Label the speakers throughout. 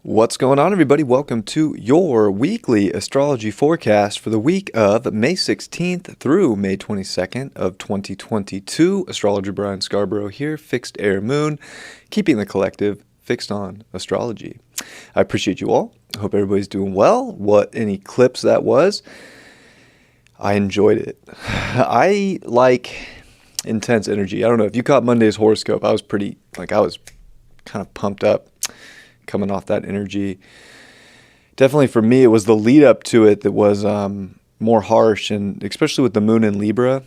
Speaker 1: What's going on, everybody? Welcome to your weekly astrology forecast for the week of May 16th through May 22nd of 2022. Astrologer Brian Scarborough here, Fixed Air Moon, keeping the collective fixed on astrology. I appreciate you all. I hope everybody's doing well. What an eclipse that was. I enjoyed it. I like intense energy. I don't know if you caught Monday's horoscope. I was kind of pumped up coming off that energy. Definitely for me, it was the lead up to it that was more harsh, and especially with the moon in Libra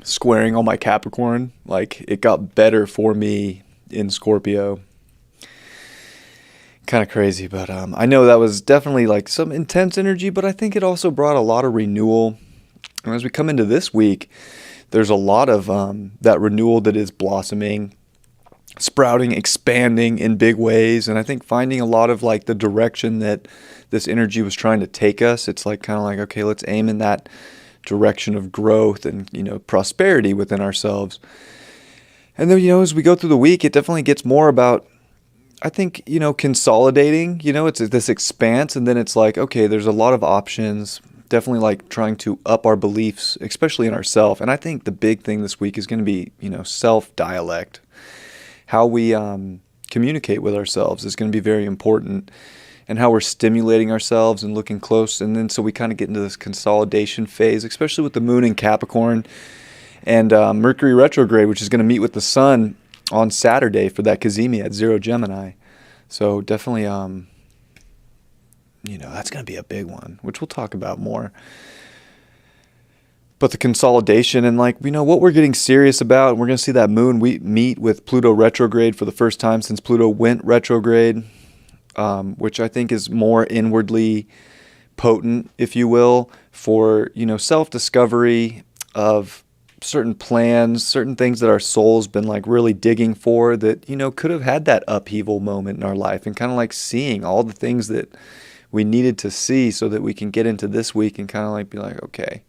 Speaker 1: squaring all my Capricorn, like it got better for me in Scorpio. Kind of crazy, but I know that was definitely like some intense energy, but I think it also brought a lot of renewal. And as we come into this week, there's a lot of that renewal that is blossoming, sprouting, expanding in big ways. And I think finding a lot of like the direction that this energy was trying to take us. It's like kind of like, okay, let's aim in that direction of growth and, prosperity within ourselves. And then, as we go through the week, it definitely gets more about, I think, consolidating, it's this expanse. And then it's like, okay, there's a lot of options, definitely like trying to up our beliefs, especially in ourselves. And I think the big thing this week is going to be, self-dialect. How we communicate with ourselves is going to be very important, and how we're stimulating ourselves and looking close. And then so we kind of get into this consolidation phase, especially with the moon in Capricorn and Mercury retrograde, which is going to meet with the sun on Saturday for that Cazimi at 0 Gemini. So definitely, that's going to be a big one, which we'll talk about more. But the consolidation and what we're getting serious about, we're going to see that moon meet with Pluto retrograde for the first time since Pluto went retrograde, which I think is more inwardly potent, if you will, for, self-discovery of certain plans, certain things that our soul's been really digging for that, could have had that upheaval moment in our life, and kind of seeing all the things that we needed to see so that we can get into this week and kind of be like, okay,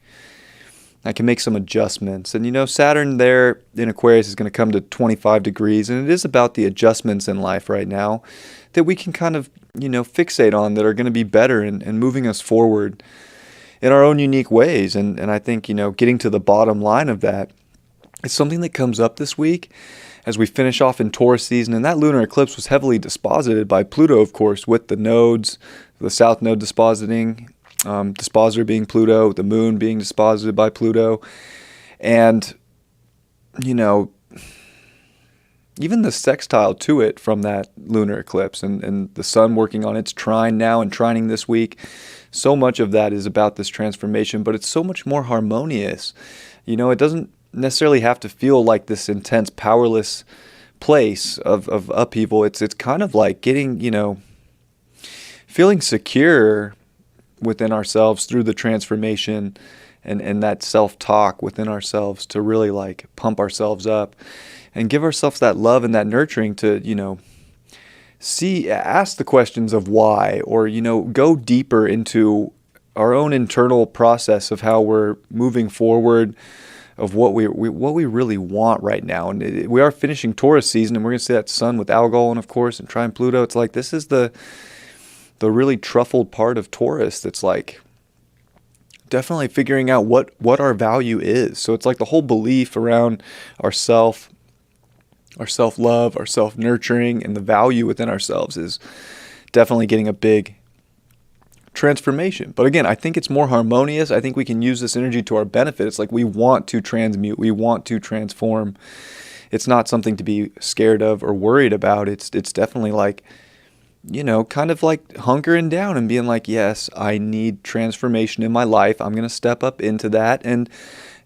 Speaker 1: I can make some adjustments. And, Saturn there in Aquarius is going to come to 25 degrees. And it is about the adjustments in life right now that we can kind of, fixate on, that are going to be better and moving us forward in our own unique ways. And I think, getting to the bottom line of that is something that comes up this week as we finish off in Taurus season. And that lunar eclipse was heavily disposited by Pluto, of course, with the nodes, the south node dispositing, dispositor being Pluto, the moon being disposited by Pluto. And, even the sextile to it from that lunar eclipse and the sun working on its trine now and trining this week, so much of that is about this transformation, but it's so much more harmonious. It doesn't necessarily have to feel like this intense, powerless place of upheaval. It's kind of like getting, feeling secure within ourselves through the transformation and that self-talk within ourselves to really pump ourselves up and give ourselves that love and that nurturing to, ask the questions of why, or, go deeper into our own internal process of how we're moving forward, of what we really want right now. And we are finishing Taurus season, and we're going to see that sun with Algol, and of course, and trine Pluto. It's like, this is the really truffled part of Taurus that's definitely figuring out what our value is. So it's the whole belief around our self-love, our self-nurturing, and the value within ourselves is definitely getting a big transformation. But again, I think it's more harmonious. I think we can use this energy to our benefit. It's we want to transmute, we want to transform. It's not something to be scared of or worried about. It's definitely kind of hunkering down and being yes, I need transformation in my life. I'm going to step up into that. And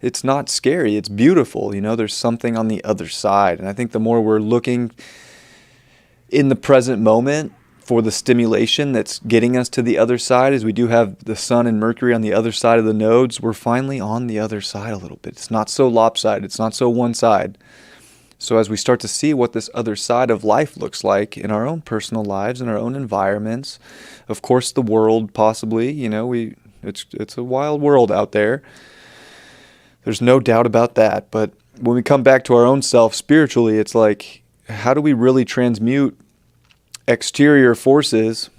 Speaker 1: it's not scary. It's beautiful. There's something on the other side. And I think the more we're looking in the present moment for the stimulation that's getting us to the other side, as we do have the sun and Mercury on the other side of the nodes, we're finally on the other side a little bit. It's not so lopsided. It's not so one side. So as we start to see what this other side of life looks like in our own personal lives, in our own environments, of course the world possibly, it's a wild world out there. There's no doubt about that. But when we come back to our own self spiritually, it's like, how do we really transmute exterior forces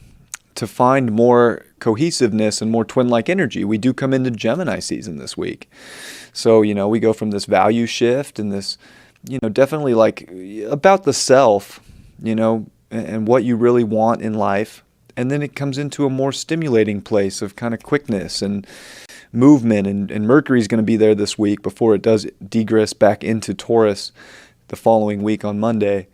Speaker 1: to find more cohesiveness and more twin-like energy? We do come into Gemini season this week. So, we go from this value shift and this, definitely like about the self, and what you really want in life. And then it comes into a more stimulating place of kind of quickness and movement. And Mercury's going to be there this week before it does degress back into Taurus the following week on Monday.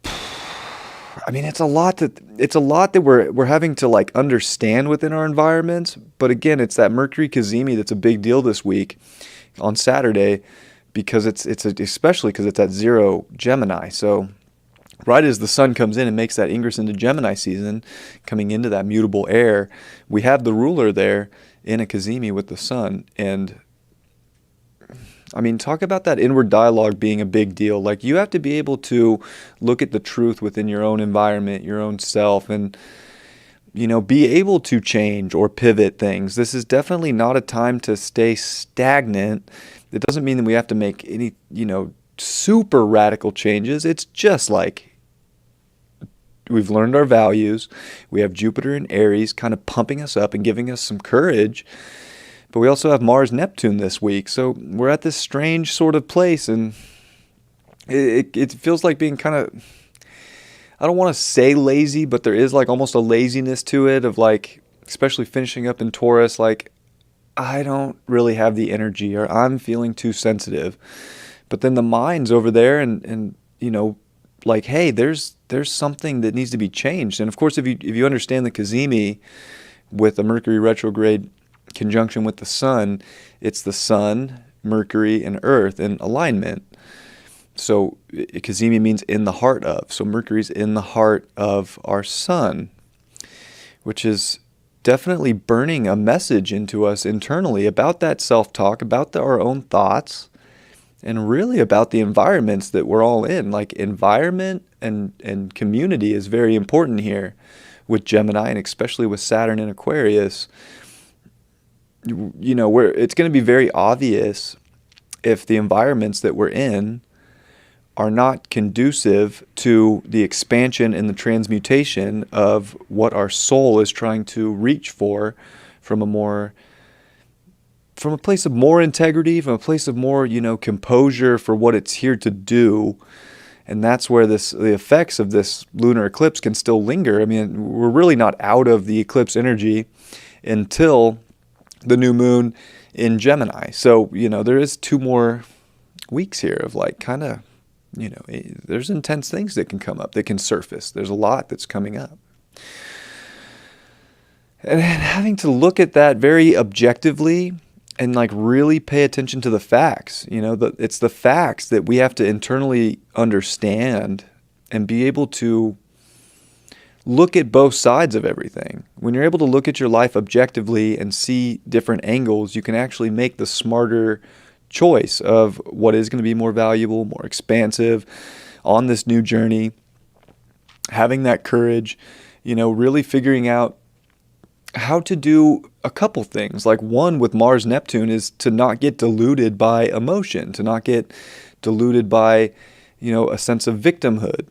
Speaker 1: I mean, it's a lot that we're having to like understand within our environments. But again, it's that Mercury Cazimi that's a big deal this week on Saturday, because especially because it's at 0 Gemini. So right as the sun comes in and makes that ingress into Gemini season, coming into that mutable air, we have the ruler there in a Cazimi with the sun. And I mean, talk about that inward dialogue being a big deal. Like, you have to be able to look at the truth within your own environment, your own self, and, be able to change or pivot things. This is definitely not a time to stay stagnant. It doesn't mean that we have to make any, super radical changes. It's just like we've learned our values. We have Jupiter and Aries kind of pumping us up and giving us some courage. But we also have Mars Neptune this week. So we're at this strange sort of place, and it feels like being kind of, I don't want to say lazy, but there is like almost a laziness to it of like, especially finishing up in Taurus, like I don't really have the energy, or I'm feeling too sensitive. But then the mind's over there and like, hey, there's something that needs to be changed. And of course, if you understand the Cazimi with a Mercury retrograde conjunction with the sun, it's the sun, Mercury, and Earth in alignment. So Cazimi means in the heart of. So Mercury's in the heart of our sun, which is definitely burning a message into us internally about that self-talk, about our own thoughts, and really about the environments that we're all in. Like, environment and community is very important here with Gemini, and especially with Saturn in Aquarius. Where it's going to be very obvious if the environments that we're in are not conducive to the expansion and the transmutation of what our soul is trying to reach for, from a place of more integrity, from a place of more, composure for what it's here to do. And that's where the effects of this lunar eclipse can still linger. I mean, we're really not out of the eclipse energy until the new moon in Gemini. So, there is 2 more weeks here of like kind of, there's intense things that can come up, that can surface. There's a lot that's coming up. And having to look at that very objectively and like really pay attention to the facts. It's the facts that we have to internally understand and be able to look at both sides of everything. When you're able to look at your life objectively and see different angles, you can actually make the smarter choice of what is going to be more valuable, more expansive on this new journey. Having that courage, really figuring out how to do a couple things. Like, one with Mars Neptune is to not get deluded by emotion, to not get deluded by, a sense of victimhood,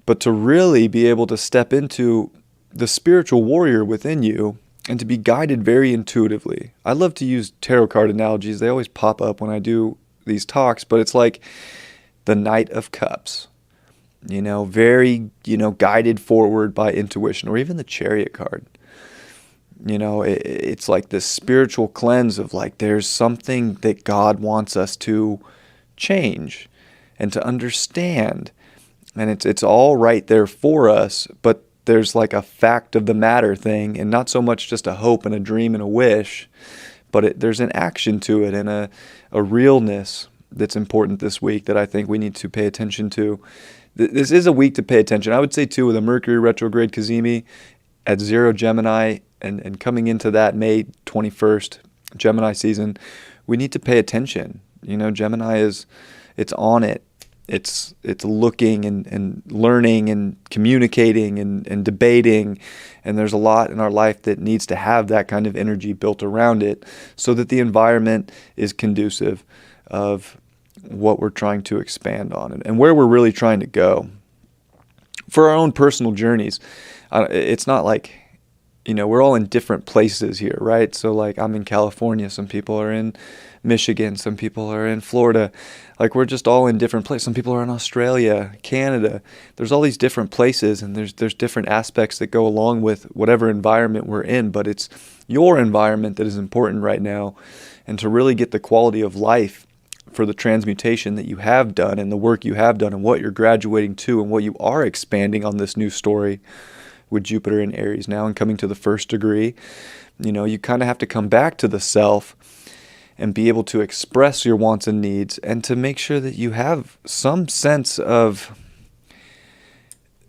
Speaker 1: but to really be able to step into the spiritual warrior within you and to be guided very intuitively. I love to use tarot card analogies. They always pop up when I do these talks, but it's like the Knight of Cups, very, guided forward by intuition, or even the Chariot card. It's like this spiritual cleanse of like, there's something that God wants us to change and to understand. And it's all right there for us, but there's like a fact of the matter thing, and not so much just a hope and a dream and a wish, but there's an action to it and a realness that's important this week that I think we need to pay attention to. This is a week to pay attention. I would say, too, with a Mercury retrograde Cazimi at 0 Gemini and coming into that May 21st Gemini season, we need to pay attention Gemini it's on it. It's looking and learning and communicating and debating, and there's a lot in our life that needs to have that kind of energy built around it so that the environment is conducive of what we're trying to expand on and where we're really trying to go. For our own personal journeys, it's not like, we're all in different places here, right? So like I'm in California, some people are in Michigan, some people are in Florida. Like we're just all in different places. Some people are in Australia, Canada. There's all these different places, and there's different aspects that go along with whatever environment we're in, but it's your environment that is important right now. And to really get the quality of life for the transmutation that you have done and the work you have done and what you're graduating to and what you are expanding on this new story with Jupiter in Aries now and coming to the first degree, you kind of have to come back to the self and be able to express your wants and needs and to make sure that you have some sense of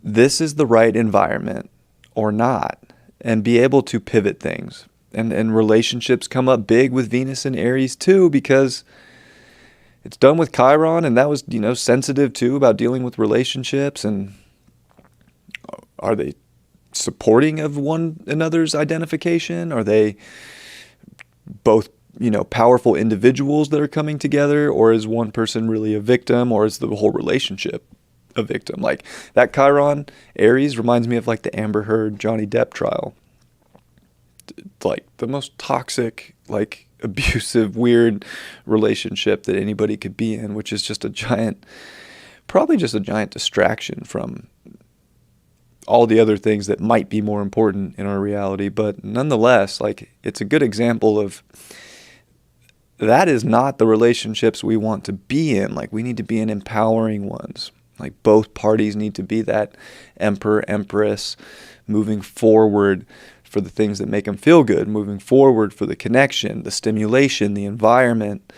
Speaker 1: this is the right environment or not, and be able to pivot things. And relationships come up big with Venus in Aries too, because it's done with Chiron, and that was, sensitive too about dealing with relationships. And are they supporting of one another's identification? Are they both, powerful individuals that are coming together? Or is one person really a victim? Or is the whole relationship a victim? Like that Chiron Aries reminds me of like the Amber Heard Johnny Depp trial. Like the most toxic, like abusive, weird relationship that anybody could be in, which is just probably just a giant distraction from all the other things that might be more important in our reality. But nonetheless, like it's a good example of that is not the relationships we want to be in. Like we need to be in empowering ones. Like both parties need to be that emperor, empress, moving forward for the things that make them feel good, moving forward for the connection, the stimulation, the environment,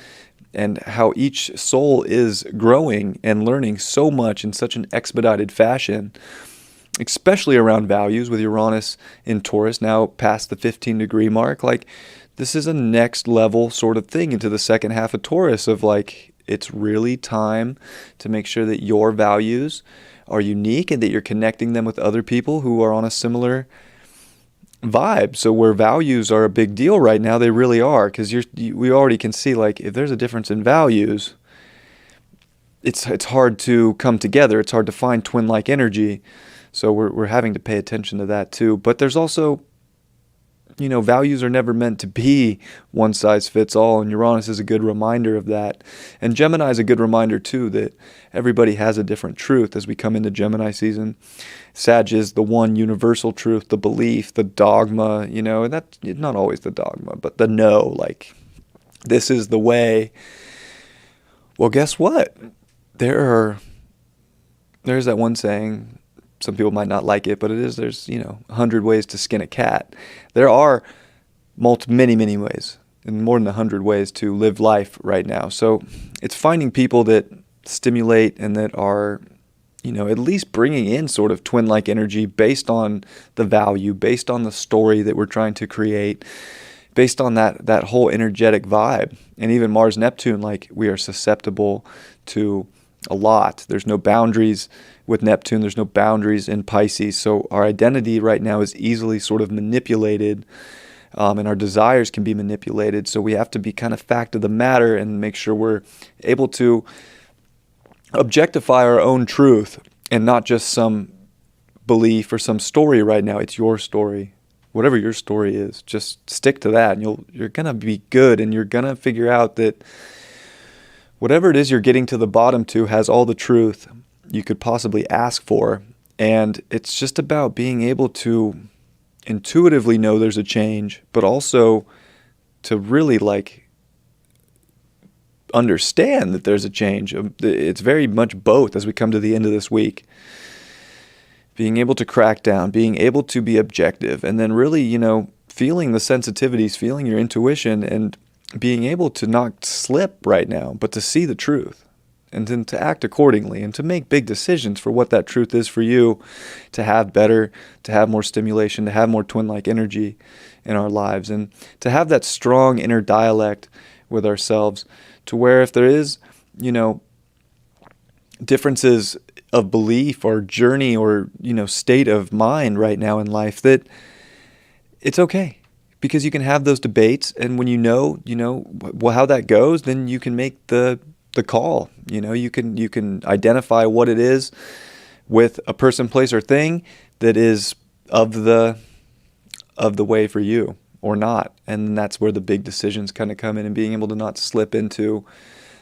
Speaker 1: and how each soul is growing and learning so much in such an expedited fashion, especially around values with Uranus in Taurus, now past the 15-degree mark. Like this is a next level sort of thing into the second half of Taurus of like, it's really time to make sure that your values are unique and that you're connecting them with other people who are on a similar vibe. So where values are a big deal right now, they really are, because we already can see like if there's a difference in values, it's hard to come together. It's hard to find twin-like energy. So we're having to pay attention to that too. But there's also, values are never meant to be one size fits all, and Uranus is a good reminder of that. And Gemini is a good reminder too that everybody has a different truth as we come into Gemini season. Sag is the one universal truth, the belief, the dogma, and that's not always the dogma, but the no, like this is the way. Well, guess what? There's that one saying, some people might not like it, but there's 100 ways to skin a cat. There are many, many ways, and more than 100 ways to live life right now. So it's finding people that stimulate and that are, at least bringing in sort of twin-like energy based on the value, based on the story that we're trying to create, based on that whole energetic vibe. And even Mars, Neptune, like we are susceptible to a lot. There's no boundaries with Neptune. There's no boundaries in Pisces. So our identity right now is easily sort of manipulated, and our desires can be manipulated. So we have to be kind of fact of the matter and make sure we're able to objectify our own truth and not just some belief or some story right now. It's your story. Whatever your story is, just stick to that, and you're going to be good, and you're going to figure out that whatever it is you're getting to the bottom to has all the truth you could possibly ask for. And it's just about being able to intuitively know there's a change, but also to really like understand that there's a change. It's very much both as we come to the end of this week. Being able to crack down, being able to be objective, and then really, feeling the sensitivities, feeling your intuition, and being able to not slip right now, but to see the truth and then to act accordingly and to make big decisions for what that truth is for you, to have better, to have more stimulation, to have more twin-like energy in our lives, and to have that strong inner dialect with ourselves, to where if there is, differences of belief or journey or, state of mind right now in life, that it's okay. Because you can have those debates, and when you know how that goes, then you can make the call. You can identify what it is with a person, place, or thing that is of the way for you or not. And that's where the big decisions kind of come in, and being able to not slip into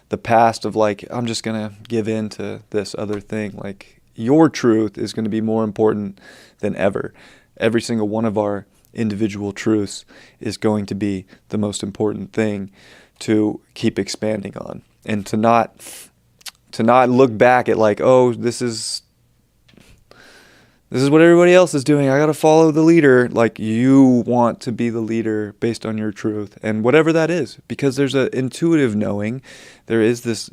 Speaker 1: the past of like, I'm just going to give in to this other thing. Like, your truth is going to be more important than ever. Every single one of our individual truths is going to be the most important thing to keep expanding on, and to not look back at like, oh, this is what everybody else is doing, I got to follow the leader. Like, you want to be the leader based on your truth, and whatever that is, because there's an intuitive knowing, there is this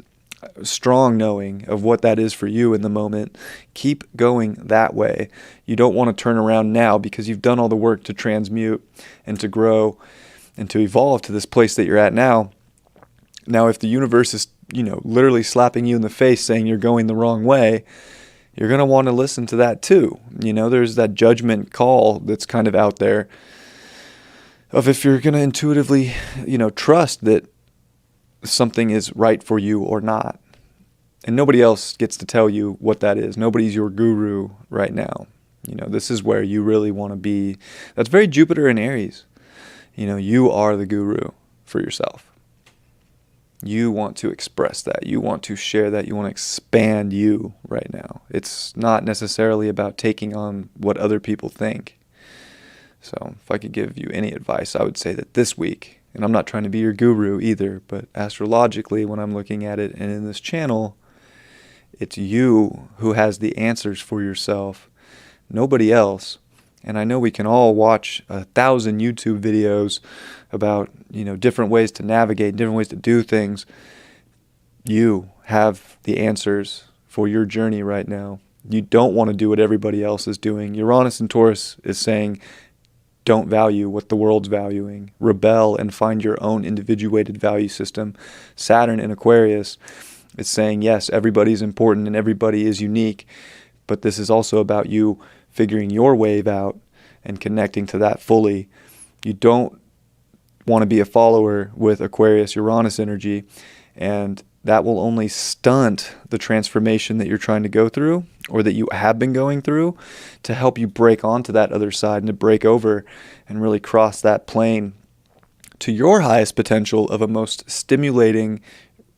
Speaker 1: strong knowing of what that is for you in the moment. Keep going that way. You don't want to turn around now, because you've done all the work to transmute and to grow and to evolve to this place that you're at now. Now, if the universe is, literally slapping you in the face saying you're going the wrong way, you're going to want to listen to that too. There's that judgment call that's kind of out there of if you're going to intuitively, trust that something is right for you or not. And nobody else gets to tell you what that is. Nobody's your guru right now. This is where you really want to be. That's very Jupiter in Aries. You are the guru for yourself. You want to express that. You want to share that. You want to expand you right now. It's not necessarily about taking on what other people think. So if I could give you any advice, I would say that this week, and I'm not trying to be your guru either, but astrologically, when I'm looking at it and in this channel, it's you who has the answers for yourself, nobody else. And I know we can all watch 1,000 YouTube videos about, different ways to navigate, different ways to do things. You have the answers for your journey right now. You don't want to do what everybody else is doing. Uranus and Taurus is saying, don't value what the world's valuing. Rebel and find your own individuated value system. Saturn in Aquarius is saying, yes, everybody's important and everybody is unique, but this is also about you figuring your wave out and connecting to that fully. You don't want to be a follower with Aquarius Uranus energy, and that will only stunt the transformation that you're trying to go through, or that you have been going through, to help you break onto that other side and to break over and really cross that plane to your highest potential of a most stimulating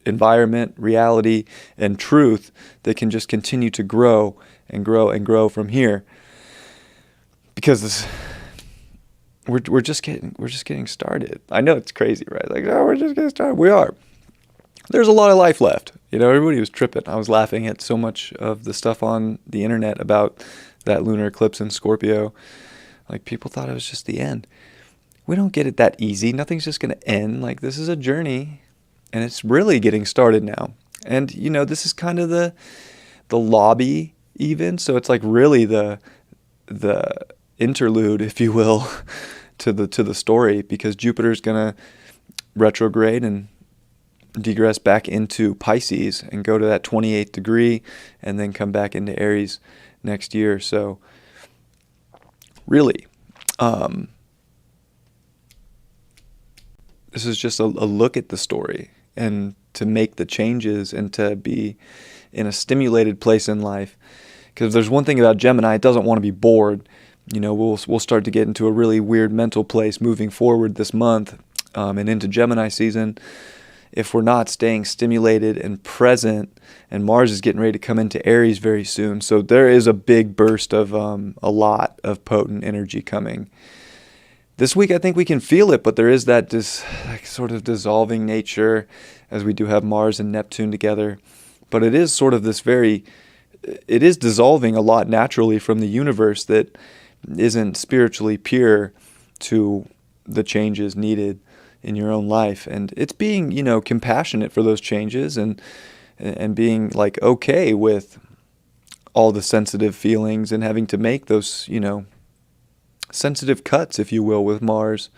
Speaker 1: environment, reality, and truth that can just continue to grow and grow and grow from here. Because we're just getting started. I know it's crazy, right? Like, oh, we're just getting started. We are. There's a lot of life left. Everybody was tripping. I was laughing at so much of the stuff on the internet about that lunar eclipse in Scorpio. Like, people thought it was just the end. We don't get it that easy. Nothing's just going to end. Like, this is a journey, and it's really getting started now. And, this is kind of the lobby even. So it's like really the interlude, if you will, to the story, because Jupiter's going to retrograde and degress back into Pisces and go to that 28th degree and then come back into Aries next year. So really, this is just a look at the story, and to make the changes and to be in a stimulated place in life. Because there's one thing about Gemini, it doesn't want to be bored. We'll start to get into a really weird mental place moving forward this month and into Gemini season if we're not staying stimulated and present. And Mars is getting ready to come into Aries very soon. So there is a big burst of a lot of potent energy coming. This week I think we can feel it, but there is that sort of dissolving nature as we do have Mars and Neptune together. But it is sort of it is dissolving a lot naturally from the universe that isn't spiritually pure to the changes needed in your own life. And it's being, compassionate for those changes and being like okay with all the sensitive feelings and having to make those, sensitive cuts, if you will, with Mars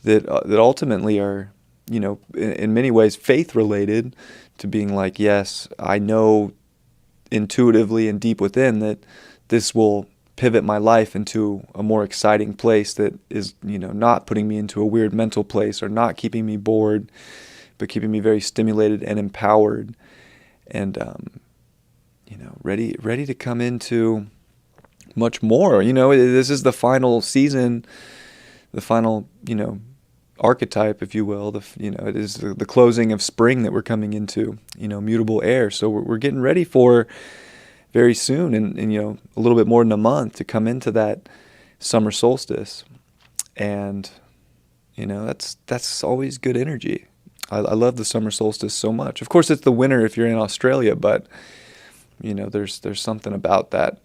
Speaker 1: that ultimately are in many ways faith related to being like, yes, I know intuitively and deep within that this will pivot my life into a more exciting place that is, not putting me into a weird mental place or not keeping me bored, but keeping me very stimulated and empowered and, ready to come into much more. This is the final season, the final, archetype, if you will. It is the closing of spring that we're coming into, mutable air. So we're getting ready for very soon, and a little bit more than a month to come into that summer solstice, and that's always good energy. I love the summer solstice so much. Of course, it's the winter if you're in Australia, but there's something about that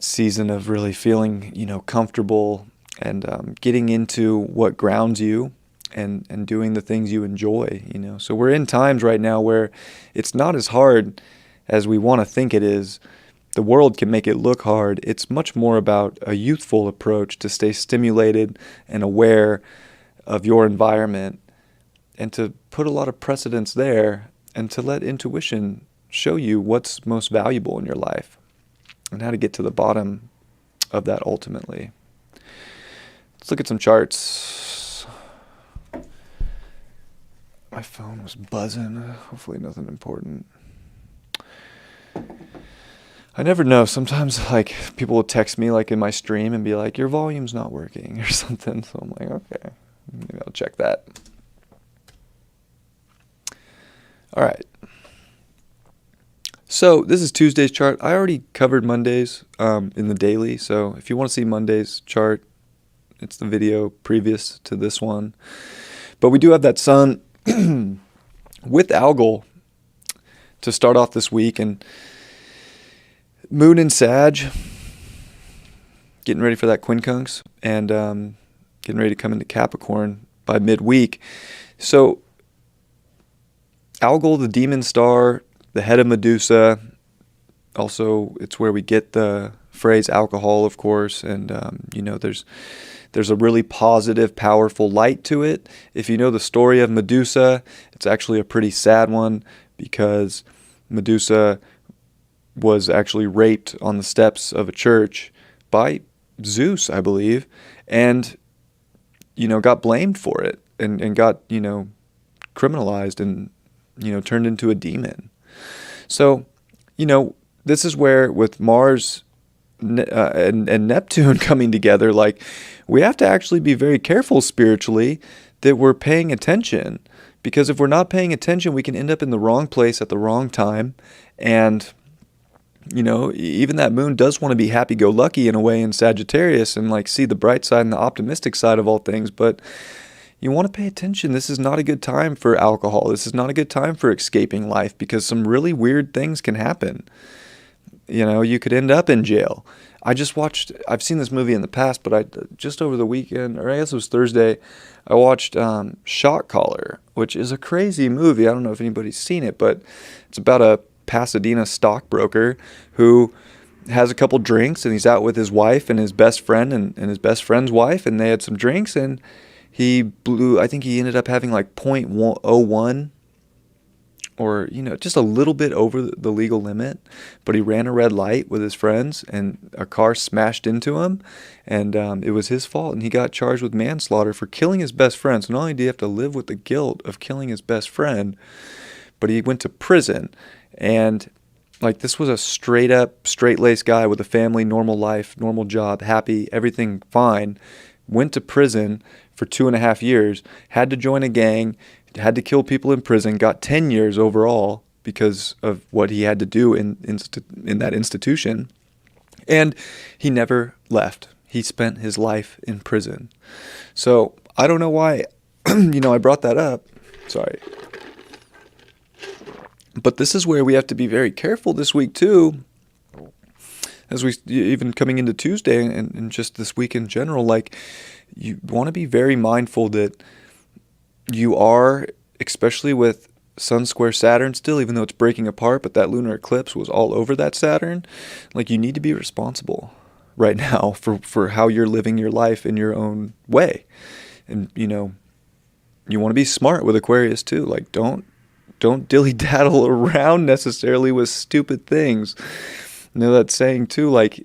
Speaker 1: season of really feeling comfortable and getting into what grounds you and doing the things you enjoy. So we're in times right now where it's not as hard as we want to think it is. The world can make it look hard. It's much more about a youthful approach to stay stimulated and aware of your environment and to put a lot of precedence there and to let intuition show you what's most valuable in your life and how to get to the bottom of that ultimately. Let's look at some charts. My phone was buzzing. Hopefully nothing important. I never know. Sometimes people will text me in my stream and be like, your volume's not working or something. So I'm like, okay, maybe I'll check that. All right. So this is Tuesday's chart. I already covered Monday's in the daily. So if you want to see Monday's chart, it's the video previous to this one. But we do have that sun with Algol to start off this week, and Moon in Sag, getting ready for that quincunx, and getting ready to come into Capricorn by midweek. So Algol, the demon star, the head of Medusa, also it's where we get the phrase alcohol, of course, and there's a really positive, powerful light to it. If you know the story of Medusa, it's actually a pretty sad one because Medusa was actually raped on the steps of a church by Zeus, I believe, and, got blamed for it and got, criminalized and, turned into a demon. So, this is where with Mars and Neptune coming together, we have to actually be very careful spiritually that we're paying attention, because if we're not paying attention, we can end up in the wrong place at the wrong time. And even that moon does want to be happy-go-lucky in a way in Sagittarius and see the bright side and the optimistic side of all things. But you want to pay attention. This is not a good time for alcohol. This is not a good time for escaping life, because some really weird things can happen. You could end up in jail. I've seen this movie in the past, but just over the weekend, or I guess it was Thursday, I watched Shot Caller, which is a crazy movie. I don't know if anybody's seen it, but it's about a Pasadena stockbroker who has a couple drinks, and he's out with his wife and his best friend and his best friend's wife, and they had some drinks, and I think he ended up having .01 or, just a little bit over the legal limit, but he ran a red light with his friends and a car smashed into him, and it was his fault, and he got charged with manslaughter for killing his best friend. So not only did he have to live with the guilt of killing his best friend, but he went to prison. And this was a straight up, straight-laced guy with a family, normal life, normal job, happy, everything fine, went to prison for 2.5 years, had to join a gang, had to kill people in prison, got 10 years overall because of what he had to do in that institution. And he never left. He spent his life in prison. So I don't know why, I brought that up. Sorry. But this is where we have to be very careful this week too, as we even coming into Tuesday and just this week in general. You want to be very mindful that you are, especially with Sun square Saturn still, even though it's breaking apart, but that lunar eclipse was all over that Saturn. You need to be responsible right now for how you're living your life in your own way. And, you want to be smart with Aquarius too. Like, don't dilly-daddle around necessarily with stupid things. You know that saying too, like,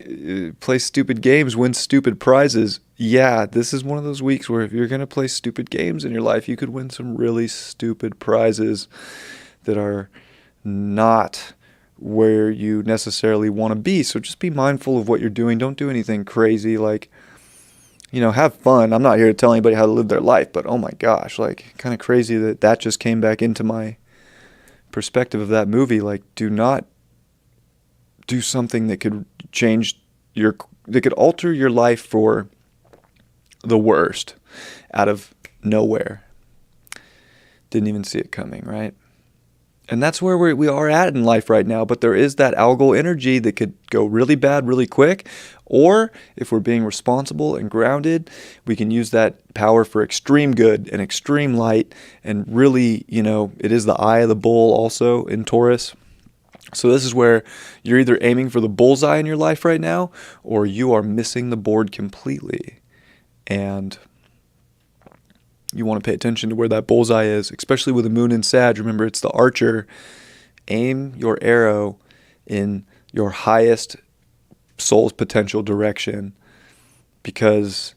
Speaker 1: play stupid games, win stupid prizes. Yeah, this is one of those weeks where if you're going to play stupid games in your life, you could win some really stupid prizes that are not where you necessarily want to be. So just be mindful of what you're doing. Don't do anything crazy. Like, have fun. I'm not here to tell anybody how to live their life, but oh my gosh, like, kind of crazy that just came back into my perspective of that movie. Like, do not do something that could that could alter your life for the worst out of nowhere. Didn't even see it coming, right? And that's where we are at in life right now. But there is that algal energy that could go really bad really quick. Or if we're being responsible and grounded, we can use that power for extreme good and extreme light. And really, it is the eye of the bull also in Taurus. So this is where you're either aiming for the bullseye in your life right now, or you are missing the board completely. And you want to pay attention to where that bullseye is, especially with the moon in Sag. Remember, it's the archer. Aim your arrow in your highest soul's potential direction. Because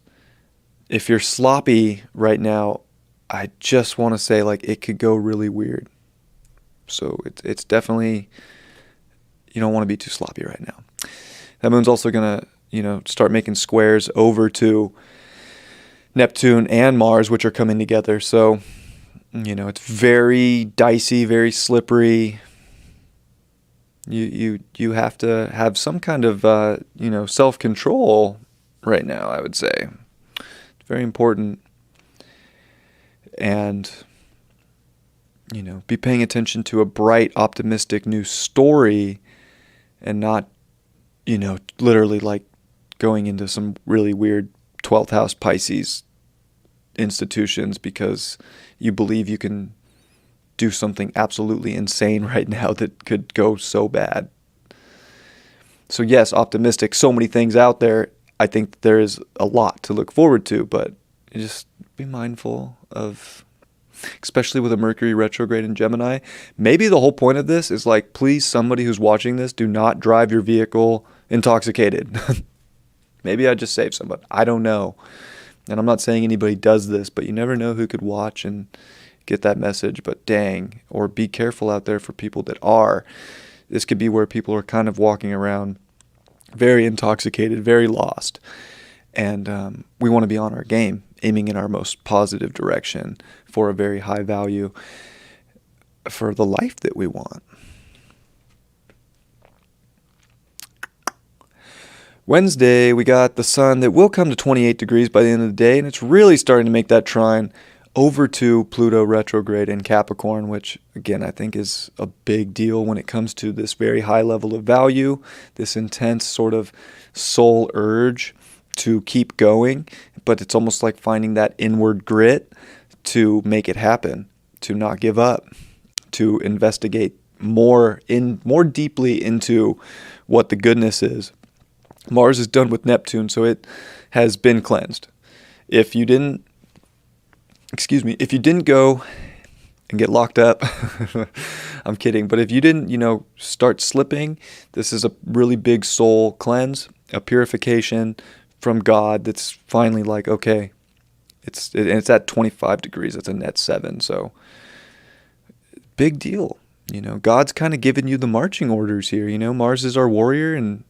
Speaker 1: if you're sloppy right now, I just want to say, like, it could go really weird. So it's definitely, you don't want to be too sloppy right now. That moon's also going to, start making squares over to Neptune and Mars, which are coming together. So, it's very dicey, very slippery. You have to have some kind of, self-control right now, I would say. It's very important. And, be paying attention to a bright, optimistic new story and not, literally like going into some really weird 12th house Pisces institutions because you believe you can do something absolutely insane right now that could go so bad. So yes, optimistic, so many things out there. I think there is a lot to look forward to, but just be mindful of, especially with a Mercury retrograde in Gemini. Maybe the whole point of this is like, please, somebody who's watching this, do not drive your vehicle intoxicated. Maybe I just saved somebody. I don't know. And I'm not saying anybody does this, but you never know who could watch and get that message. But dang, or be careful out there for people that are. This could be where people are kind of walking around very intoxicated, very lost. And we want to be on our game, aiming in our most positive direction for a very high value for the life that we want. Wednesday, we got the sun that will come to 28 degrees by the end of the day, and it's really starting to make that trine over to Pluto retrograde in Capricorn, which, again, I think is a big deal when it comes to this very high level of value, this intense sort of soul urge to keep going, but it's almost like finding that inward grit to make it happen, to not give up, to investigate more deeply into what the goodness is. Mars is done with Neptune, so it has been cleansed. If you didn't go and get locked up, I'm kidding, but if you didn't, start slipping, this is a really big soul cleanse, a purification from God that's finally like, okay, it's at 25 degrees, it's a net 7, so big deal. God's kind of giving you the marching orders here. Mars is our warrior, and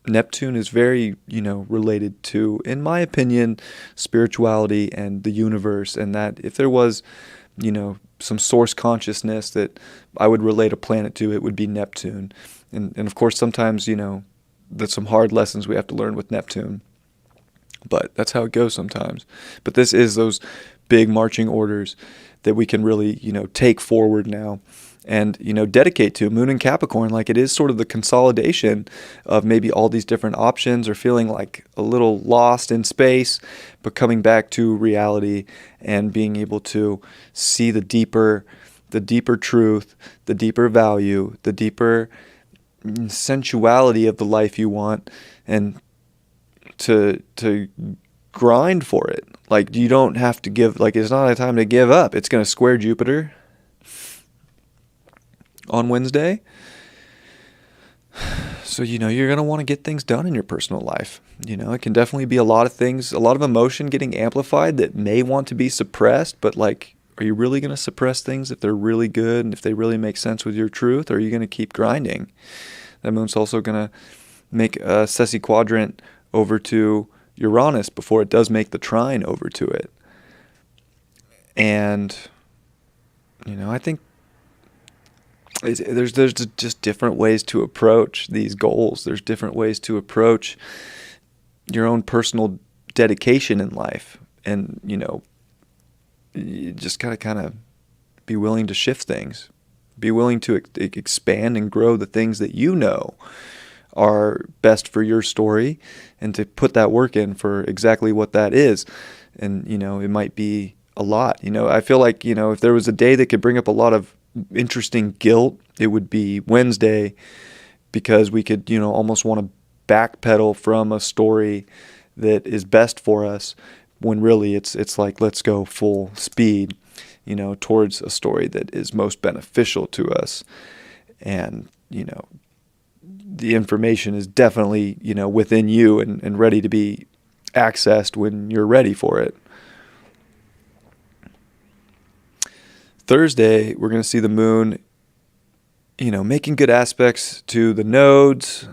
Speaker 1: Neptune is very, related to, in my opinion, spirituality and the universe, and that if there was, some source consciousness that I would relate a planet to, it would be Neptune. And of course, sometimes, there's some hard lessons we have to learn with Neptune, but that's how it goes sometimes. But this is those big marching orders that we can really, take forward now. And, dedicate to Moon in Capricorn. Like, it is sort of the consolidation of maybe all these different options, or feeling like a little lost in space, but coming back to reality and being able to see the deeper truth, the deeper value, the deeper sensuality of the life you want, and to grind for it. Like, you don't have to give, like, it's not a time to give up. It's going to square Jupiter on Wednesday. So, you're going to want to get things done in your personal life. It can definitely be a lot of things, a lot of emotion getting amplified that may want to be suppressed, but like, are you really going to suppress things if they're really good and if they really make sense with your truth, or are you going to keep grinding? That moon's also going to make a Ceci quadrant over to Uranus before it does make the trine over to it. And, I think there's just different ways to approach these goals. There's different ways to approach your own personal dedication in life. And, you just gotta kind of be willing to shift things. Be willing to expand and grow the things that are best for your story, and to put that work in for exactly what that is. And, it might be a lot. I feel like, if there was a day that could bring up a lot of interesting guilt, it would be Wednesday, because we could, almost want to backpedal from a story that is best for us, when really it's like, let's go full speed, towards a story that is most beneficial to us. And, the information is definitely, within you and ready to be accessed when you're ready for it. Thursday, we're going to see the moon, making good aspects to the nodes,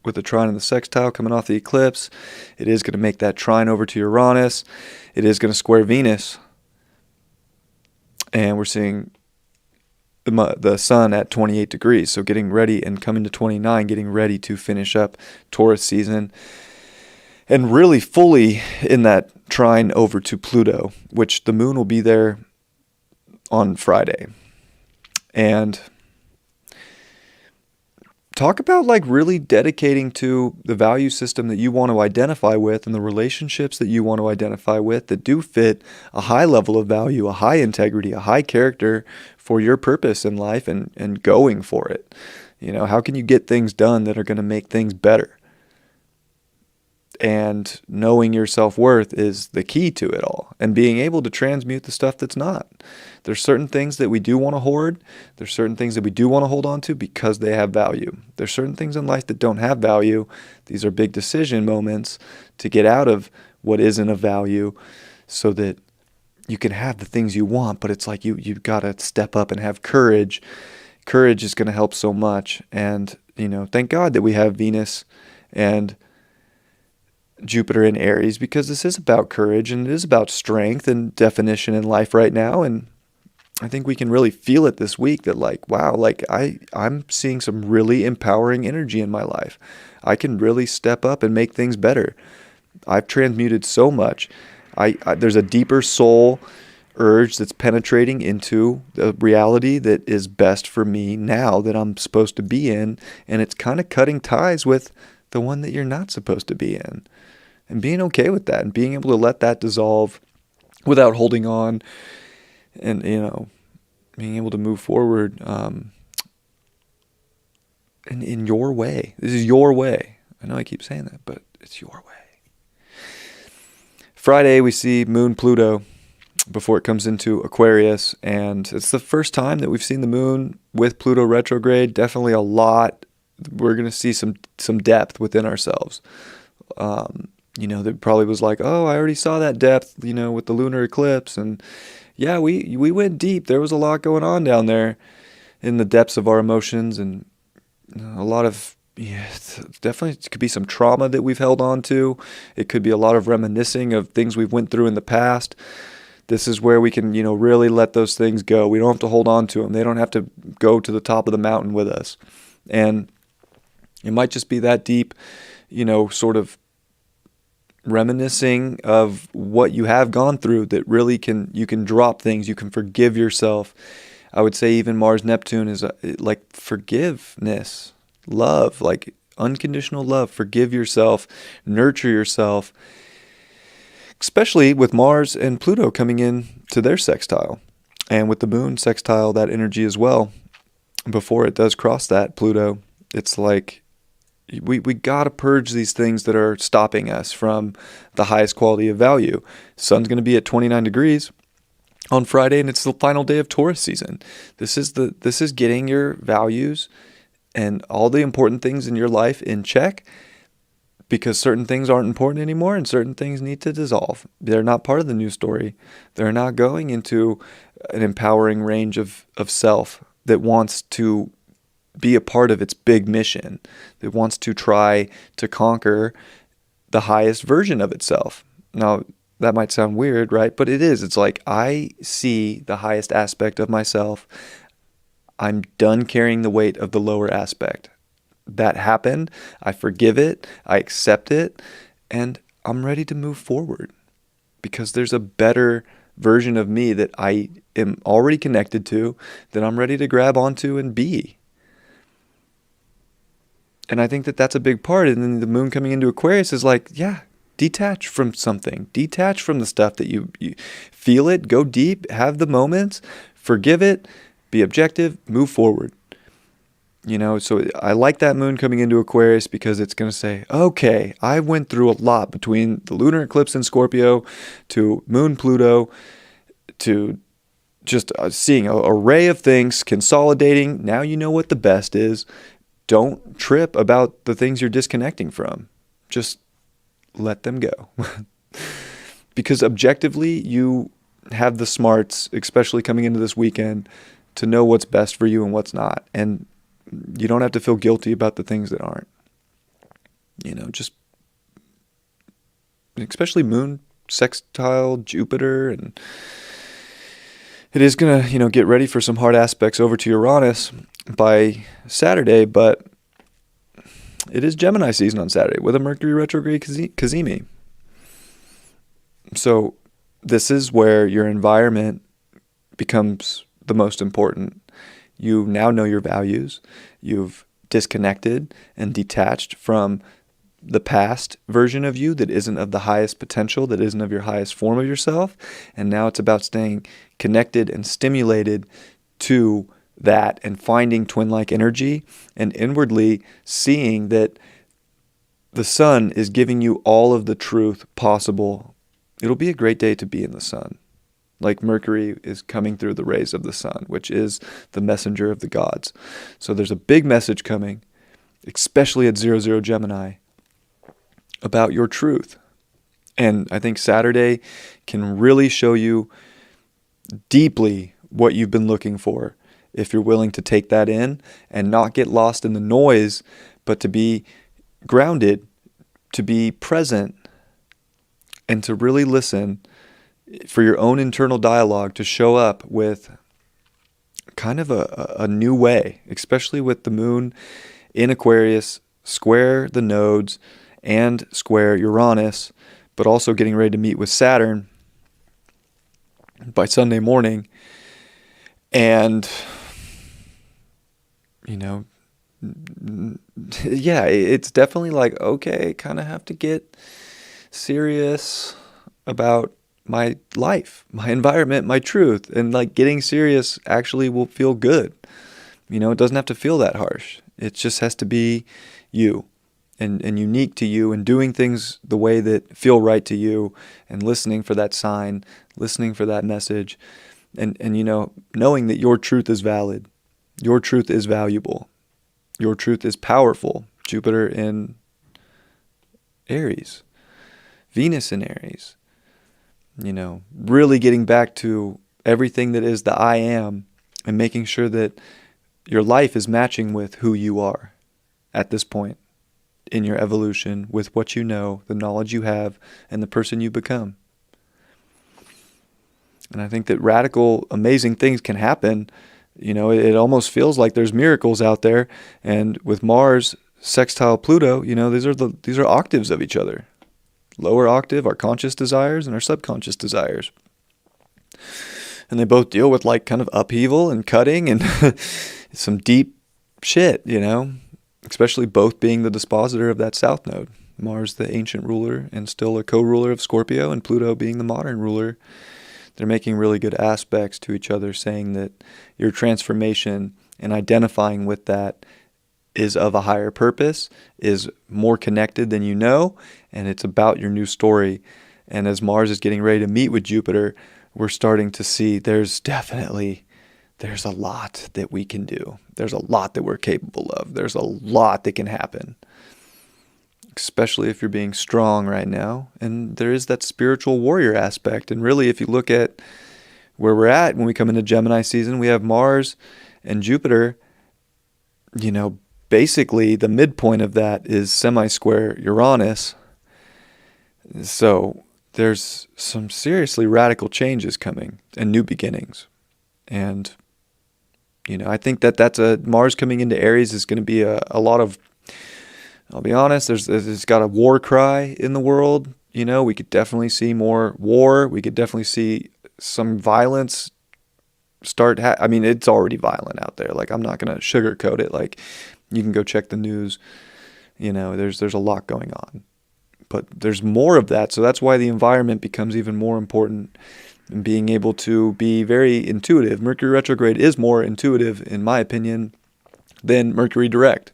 Speaker 1: with the trine and the sextile coming off the eclipse. It is going to make that trine over to Uranus. It is going to square Venus. And we're seeing the sun at 28 degrees. So getting ready and coming to 29, getting ready to finish up Taurus season. And really fully in that trine over to Pluto, which the moon will be there on Friday. And talk about like really dedicating to the value system that you want to identify with, and the relationships that you want to identify with that do fit a high level of value, a high integrity, a high character for your purpose in life, and going for it. How can you get things done that are going to make things better? And knowing your self-worth is the key to it all, and being able to transmute the stuff that's not. There's certain things that we do want to hoard. There's certain things that we do want to hold on to because they have value. There's certain things in life that don't have value. These are big decision moments to get out of what isn't of value, so that you can have the things you want, but it's like you've got to step up and have courage. Courage is going to help so much. And, thank God that we have Venus and Jupiter in Aries, because this is about courage, and it is about strength and definition in life right now. And I think we can really feel it this week, that like, wow, like I'm seeing some really empowering energy in my life. I can really step up and make things better. I've transmuted so much. There's a deeper soul urge that's penetrating into the reality that is best for me now, that I'm supposed to be in. And it's kind of cutting ties with the one that you're not supposed to be in. And being okay with that, and being able to let that dissolve without holding on, and, being able to move forward in your way. This is your way. I know I keep saying that, but it's your way. Friday, we see Moon Pluto before it comes into Aquarius, and it's the first time that we've seen the moon with Pluto retrograde. Definitely a lot. We're going to see some depth within ourselves. That probably was like, oh, I already saw that depth, with the lunar eclipse. And yeah, we went deep. There was a lot going on down there in the depths of our emotions, and a lot of, definitely it could be some trauma that we've held on to. It could be a lot of reminiscing of things we've went through in the past. This is where we can, really let those things go. We don't have to hold on to them. They don't have to go to the top of the mountain with us. And it might just be that deep, sort of reminiscing of what you have gone through, that really you can drop things. You can forgive yourself. I would say even Mars Neptune is like forgiveness, love, like unconditional love. Forgive yourself, nurture yourself, especially with Mars and Pluto coming in to their sextile, and with the moon sextile that energy as well. Before it does cross that Pluto, it's like We got to purge these things that are stopping us from the highest quality of value. Sun's going to be at 29 degrees on Friday, and it's the final day of Taurus season. This is getting your values and all the important things in your life in check, because certain things aren't important anymore and certain things need to dissolve. They're not part of the new story. They're not going into an empowering range of self that wants to be a part of its big mission, that wants to try to conquer the highest version of itself. Now, that might sound weird, right? But it is. It's like, I see the highest aspect of myself. I'm done carrying the weight of the lower aspect. That happened. I forgive it. I accept it. And I'm ready to move forward, because there's a better version of me that I am already connected to, that I'm ready to grab onto and be. And I think that that's a big part. And then the moon coming into Aquarius is like, yeah, detach from something. Detach from the stuff that you feel it, go deep, have the moments, forgive it, be objective, move forward. So I like that moon coming into Aquarius, because it's going to say, okay, I went through a lot between the lunar eclipse in Scorpio to moon Pluto to just seeing an array of things, consolidating. Now you know what the best is. Don't trip about the things you're disconnecting from. Just let them go. Because objectively, you have the smarts, especially coming into this weekend, to know what's best for you and what's not. And you don't have to feel guilty about the things that aren't. Just especially moon sextile Jupiter, and it is going to, get ready for some hard aspects over to Uranus by Saturday, but it is Gemini season on Saturday with a Mercury retrograde Cazimi. So this is where your environment becomes the most important. You now know your values. You've disconnected and detached from the past version of you that isn't of the highest potential, that isn't of your highest form of yourself. And now it's about staying connected and stimulated to that and finding twin-like energy, and inwardly seeing that the sun is giving you all of the truth possible. It'll be a great day to be in the sun. Like Mercury is coming through the rays of the sun, which is the messenger of the gods. So there's a big message coming, especially at 00 Gemini, about your truth. And I think Saturday can really show you deeply what you've been looking for, if you're willing to take that in and not get lost in the noise, but to be grounded, to be present, and to really listen for your own internal dialogue to show up with kind of a new way, especially with the moon in Aquarius, square the nodes and square Uranus, but also getting ready to meet with Saturn by Sunday morning. And, it's definitely like, okay, kind of have to get serious about my life, my environment, my truth. And like getting serious actually will feel good. It doesn't have to feel that harsh. It just has to be you and unique to you, and doing things the way that feel right to you, and listening for that sign, listening for that message, and knowing that your truth is valid. Your truth is valuable. Your truth is powerful. Jupiter in Aries, Venus in Aries. Really getting back to everything that is the I am, and making sure that your life is matching with who you are at this point in your evolution, with what you know, the knowledge you have, and the person you become. And I think that radical, amazing things can happen. It almost feels like there's miracles out there. And with Mars sextile Pluto, these are octaves of each other. Lower octave, our conscious desires, and our subconscious desires. And they both deal with like kind of upheaval and cutting and some deep shit, especially both being the dispositor of that south node. Mars, the ancient ruler and still a co-ruler of Scorpio, and Pluto being the modern ruler. They're making really good aspects to each other, saying that your transformation and identifying with that is of a higher purpose, is more connected than you know, and it's about your new story. And as Mars is getting ready to meet with Jupiter, we're starting to see there's a lot that we can do. There's a lot that we're capable of. There's a lot that can happen, especially if you're being strong right now. And there is that spiritual warrior aspect. And really, if you look at where we're at when we come into Gemini season, we have Mars and Jupiter. Basically the midpoint of that is semi-square Uranus. So there's some seriously radical changes coming and new beginnings. And, I think that's Mars coming into Aries is going to be a lot of, I'll be honest, there's got a war cry in the world. We could definitely see more war. We could definitely see some violence start. It's already violent out there. Like, I'm not going to sugarcoat it. Like, you can go check the news. There's a lot going on. But there's more of that. So that's why the environment becomes even more important. And being able to be very intuitive. Mercury retrograde is more intuitive, in my opinion, than Mercury direct.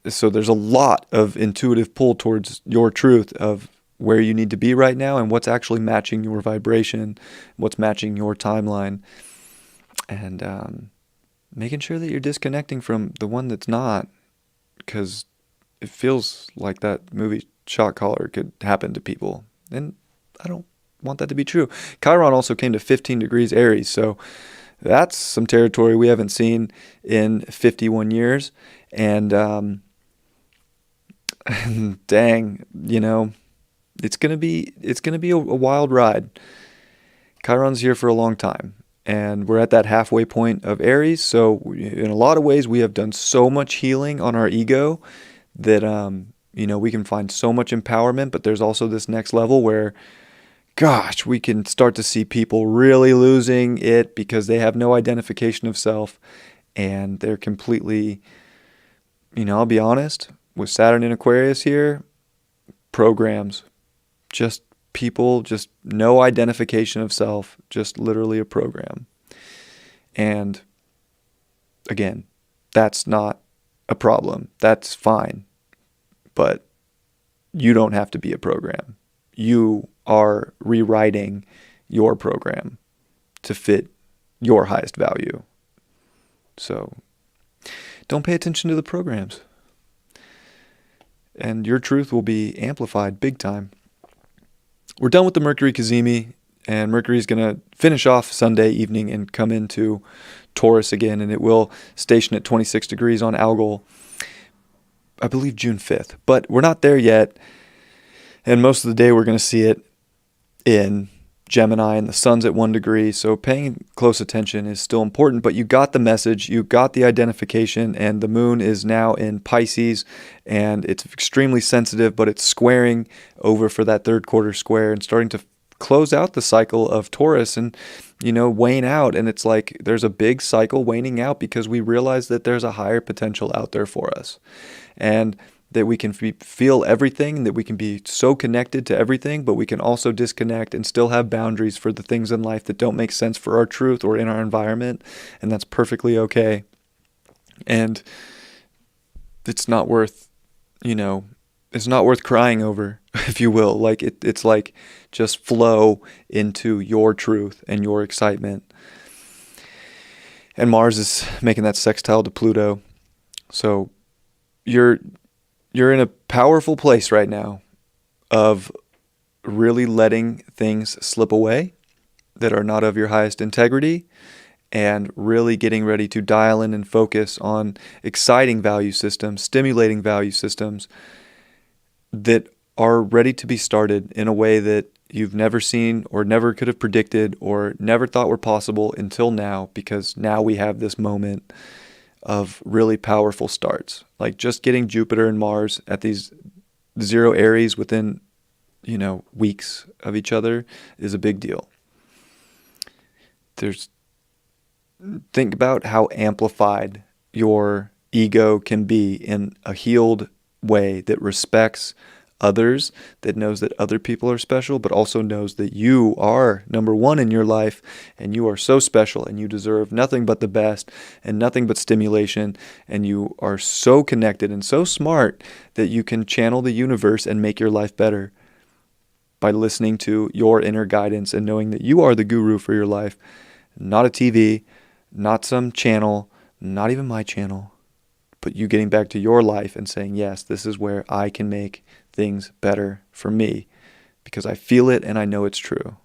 Speaker 1: So there's a lot of intuitive pull towards your truth of where you need to be right now and what's actually matching your vibration, what's matching your timeline, and making sure that you're disconnecting from the one that's not, because it feels like that movie Shot Caller could happen to people, and I don't want that to be true. Chiron also came to 15 degrees Aries, so that's some territory we haven't seen in 51 years, and dang, it's gonna be a wild ride. Chiron's here for a long time, and we're at that halfway point of Aries. So in a lot of ways, we have done so much healing on our ego that we can find so much empowerment. But there's also this next level where, gosh, we can start to see people really losing it because they have no identification of self, and they're completely, I'll be honest, with Saturn in Aquarius here, programs, just people, just no identification of self, just literally a program. And again, that's not a problem. That's fine. But you don't have to be a program. You are rewriting your program to fit your highest value. So don't pay attention to the programs. And your truth will be amplified big time. We're done with the Mercury Cazimi, and Mercury is going to finish off Sunday evening and come into Taurus again, and it will station at 26 degrees on Algol, I believe June 5th. But we're not there yet, and most of the day we're going to see it in Gemini, and the sun's at 1 degree, so paying close attention is still important. But you got the message, you got the identification, and the moon is now in Pisces, and it's extremely sensitive, but it's squaring over for that third quarter square and starting to close out the cycle of Taurus and, wane out. And it's like there's a big cycle waning out because we realize that there's a higher potential out there for us, and that we can feel everything, that we can be so connected to everything, but we can also disconnect and still have boundaries for the things in life that don't make sense for our truth or in our environment, and that's perfectly okay. And it's not worth, it's not worth crying over, if you will. Like it's like just flow into your truth and your excitement. And Mars is making that sextile to Pluto. So you're in a powerful place right now of really letting things slip away that are not of your highest integrity, and really getting ready to dial in and focus on exciting value systems, stimulating value systems that are ready to be started in a way that you've never seen or never could have predicted or never thought were possible until now, because now we have this moment of really powerful starts. Like just getting Jupiter and Mars at these 0 Aries within, weeks of each other is a big deal. Think about how amplified your ego can be in a healed way that respects others, that knows that other people are special, but also knows that you are number one in your life, and you are so special, and you deserve nothing but the best and nothing but stimulation, and you are so connected and so smart that you can channel the universe and make your life better by listening to your inner guidance and knowing that you are the guru for your life, not a TV, not some channel, not even my channel, but you getting back to your life and saying, yes, this is where I can make things better for me because I feel it and I know it's true.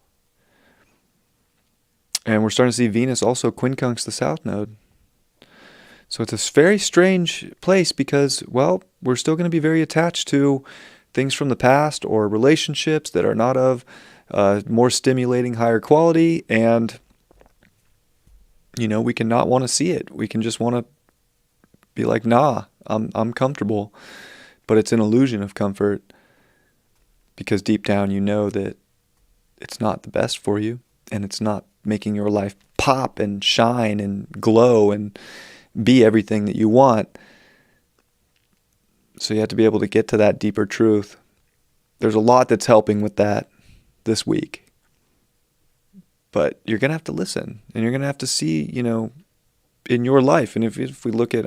Speaker 1: And we're starting to see Venus also quincunx the South Node. So it's a very strange place because, well, we're still going to be very attached to things from the past or relationships that are not of more stimulating, higher quality. And, we cannot want to see it. We can just want to be like, nah, I'm comfortable. But it's an illusion of comfort because deep down you know that it's not the best for you and it's not making your life pop and shine and glow and be everything that you want. So you have to be able to get to that deeper truth. There's a lot that's helping with that this week. But you're going to have to listen and you're going to have to see, in your life. And if we look at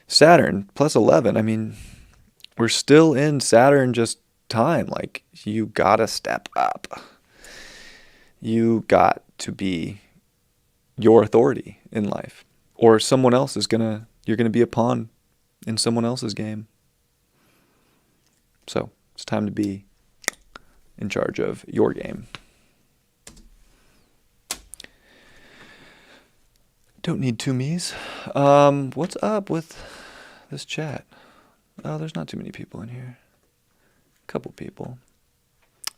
Speaker 1: Saturn plus 11, I mean, we're still in Saturn just time. Like, you got to step up. You got to be your authority in life. Or someone else you're going to be a pawn in someone else's game. So it's time to be in charge of your game. Don't need two me's. What's up with this chat? Oh, there's not too many people in here. A couple people.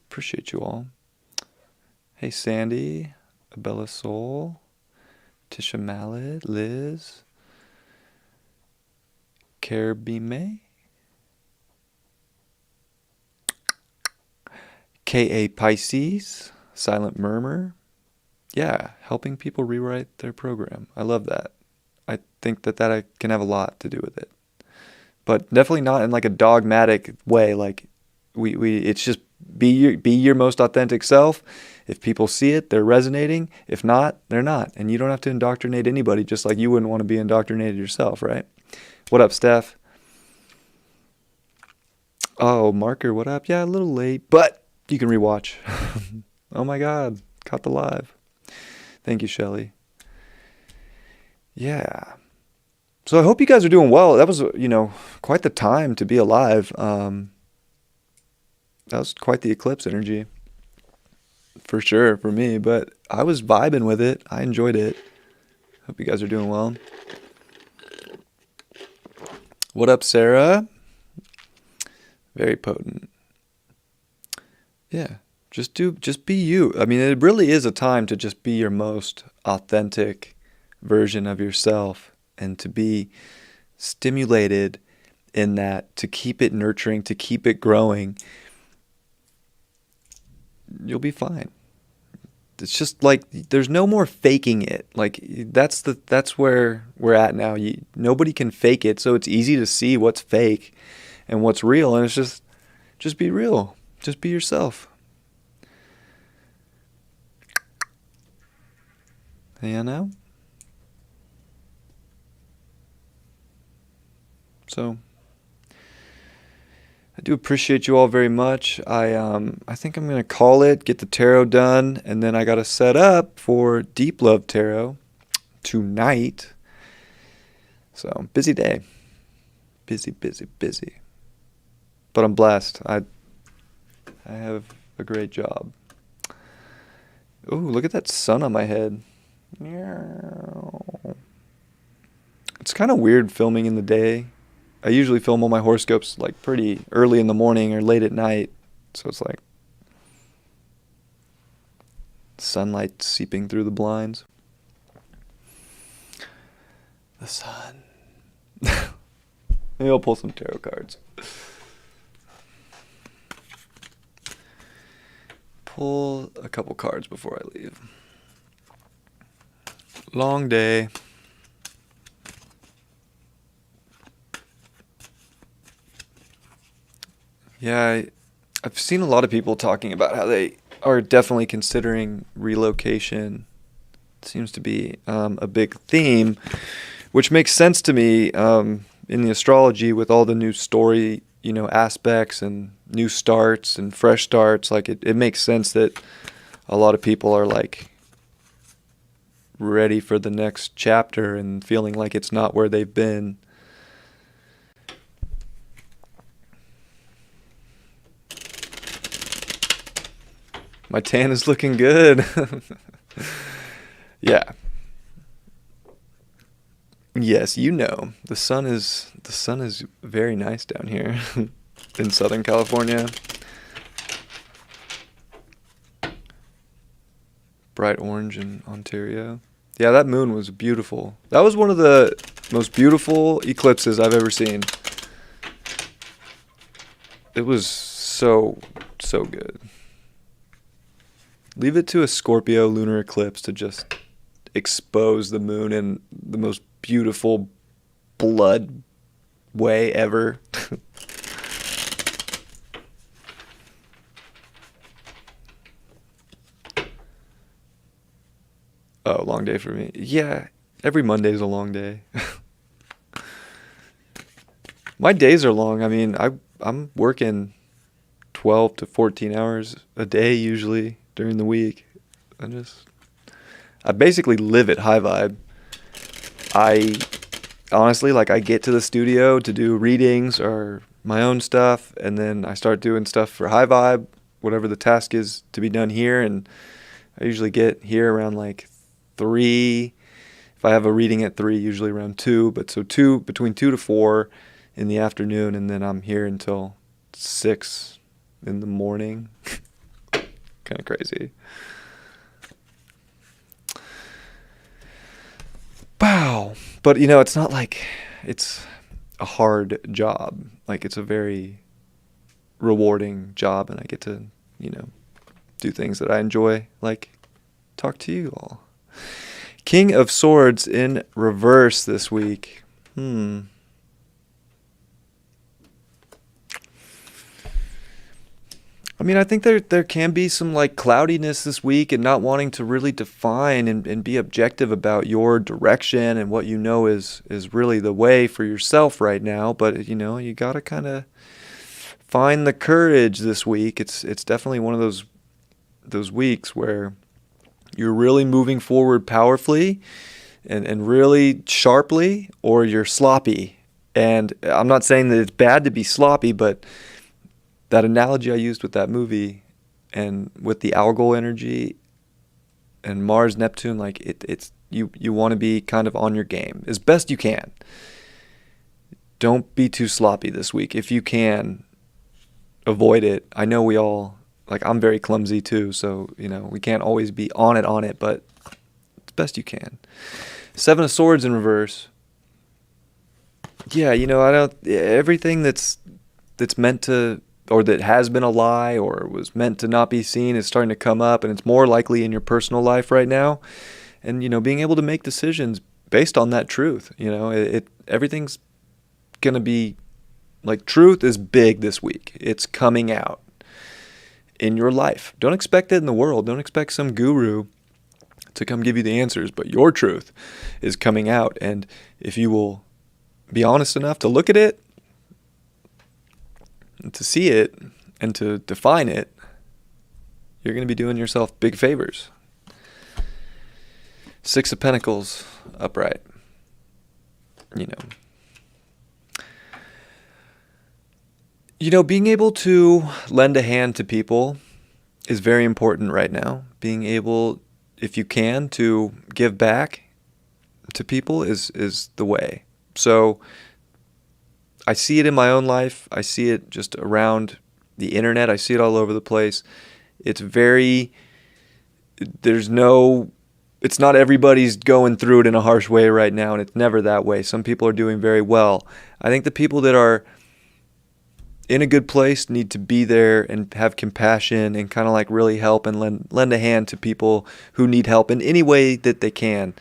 Speaker 1: Appreciate you all. Hey, Sandy, Abella Soul, Tisha Mallet, Liz, Carabime, K.A. Pisces, Silent Murmur. Yeah, helping people rewrite their program. I love that. I think that can have a lot to do with it. But definitely not in like a dogmatic way. Like it's just be your most authentic self. If people see it, they're resonating. If not, they're not. And you don't have to indoctrinate anybody, just like you wouldn't want to be indoctrinated yourself, right? What up, Steph? Oh, Marker, what up? Yeah, a little late, but you can rewatch. Oh my God, caught the live. Thank you, Shelly. Yeah. So I hope you guys are doing well. That was, quite the time to be alive. That was quite the eclipse energy. For sure, for me. But I was vibing with it. I enjoyed it. Hope you guys are doing well. What up, Sarah? Very potent. Yeah. Just be you. I mean, it really is a time to just be your most authentic version of yourself and to be stimulated in that, to keep it nurturing, to keep it growing. You'll be fine. It's just like there's no more faking it. Like that's where we're at now. Nobody can fake it, so it's easy to see what's fake and what's real, and it's just be real. Just be yourself. So I do appreciate you all very much. I think I'm gonna call it, get the tarot done, and then I gotta set up for Deep Love Tarot tonight. So busy day. Busy. But I'm blessed. I have a great job. Ooh, look at that sun on my head. It's kind of weird filming in the day. I usually film all my horoscopes like pretty early in the morning or late at night. So it's like sunlight seeping through the blinds. The sun. Maybe I'll pull some tarot cards. Pull a couple cards before I leave. Long day. Yeah, I've seen a lot of people talking about how they are definitely considering relocation. It seems to be a big theme, which makes sense to me in the astrology with all the new story, aspects and new starts and fresh starts. Like it makes sense that a lot of people are like ready for the next chapter and feeling like it's not where they've been. My tan is looking good. Yeah. Yes, the sun is very nice down here in Southern California. Bright orange in Ontario. Yeah, that moon was beautiful. That was one of the most beautiful eclipses I've ever seen. It was so good. Leave it to a Scorpio lunar eclipse to just expose the moon in the most beautiful blood way ever. Oh, long day for me. Yeah, every Monday is a long day. My days are long. I mean, I'm working 12 to 14 hours a day usually during the week. I basically live at high vibe. I honestly, like, I get to the studio to do readings or my own stuff, and then I start doing stuff for high vibe, whatever the task is to be done here, and I usually get here around like 3. If I have a reading at 3, usually around 2, but so between 2 to 4 in the afternoon, and then I'm here until 6 in the morning. Kind of crazy. Wow. But it's not like it's a hard job. Like, it's a very rewarding job, and I get to, do things that I enjoy, like talk to you all. King of Swords in reverse this week. I mean, I think there can be some like cloudiness this week and not wanting to really define and be objective about your direction and what is really the way for yourself right now. But you gotta kind of find the courage this week. It's definitely one of those weeks where you're really moving forward powerfully and really sharply, or you're sloppy. And I'm not saying that it's bad to be sloppy, but that analogy I used with that movie and with the algal energy and Mars, Neptune, like it's you want to be kind of on your game as best you can. Don't be too sloppy this week. If you can, avoid it. I know we all, like, I'm very clumsy too, so we can't always be on it, but it's best you can. 7 of Swords in reverse. Yeah, I don't, everything that's meant to, or that has been a lie or was meant to not be seen, is starting to come up, and it's more likely in your personal life right now. And being able to make decisions based on that truth. Everything's gonna be like, truth is big this week. It's coming out in your life. Don't expect it in the world. Don't expect some guru to come give you the answers, but your truth is coming out. And if you will be honest enough to look at it, and to see it, and to define it, you're going to be doing yourself big favors. 6 of Pentacles upright. Being able to lend a hand to people is very important right now. Being able, if you can, to give back to people is the way. So I see it in my own life. I see it just around the internet. I see it all over the place. It's not everybody's going through it in a harsh way right now, and it's never that way. Some people are doing very well. I think the people that are in a good place need to be there and have compassion and kind of like really help and lend a hand to people who need help in any way that they can.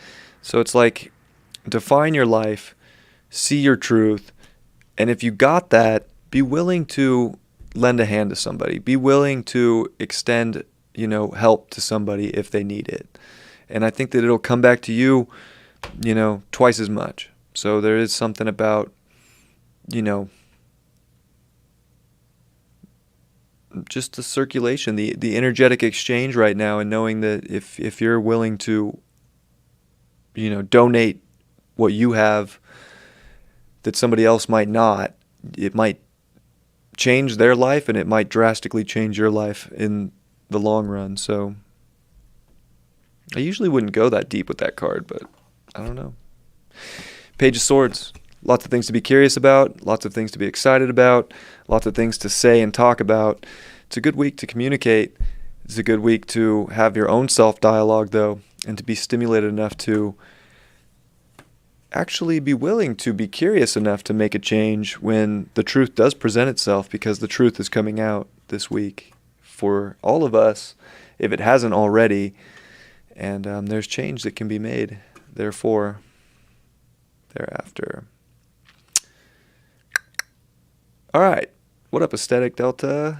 Speaker 1: So it's like, define your life, see your truth, and if you got that, be willing to lend a hand to somebody. Be willing to extend, help to somebody if they need it. And I think that it'll come back to you, twice as much. So there is something about, just the circulation, the energetic exchange right now, and knowing that if you're willing to, donate what you have that somebody else might not, it might change their life, and it might drastically change your life in the long run. So I usually wouldn't go that deep with that card, but I don't know. Page of Swords. Lots of things to be curious about, lots of things to be excited about, lots of things to say and talk about. It's a good week to communicate. It's a good week to have your own self-dialogue, though, and to be stimulated enough to actually be willing to be curious enough to make a change when the truth does present itself, because the truth is coming out this week for all of us, if it hasn't already, and there's change that can be made, therefore, thereafter. All right, what up, Aesthetic Delta?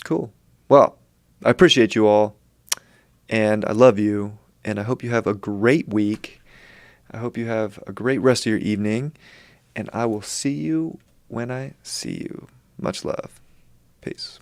Speaker 1: Cool. Well, I appreciate you all, and I love you, and I hope you have a great week. I hope you have a great rest of your evening, and I will see you when I see you. Much love. Peace.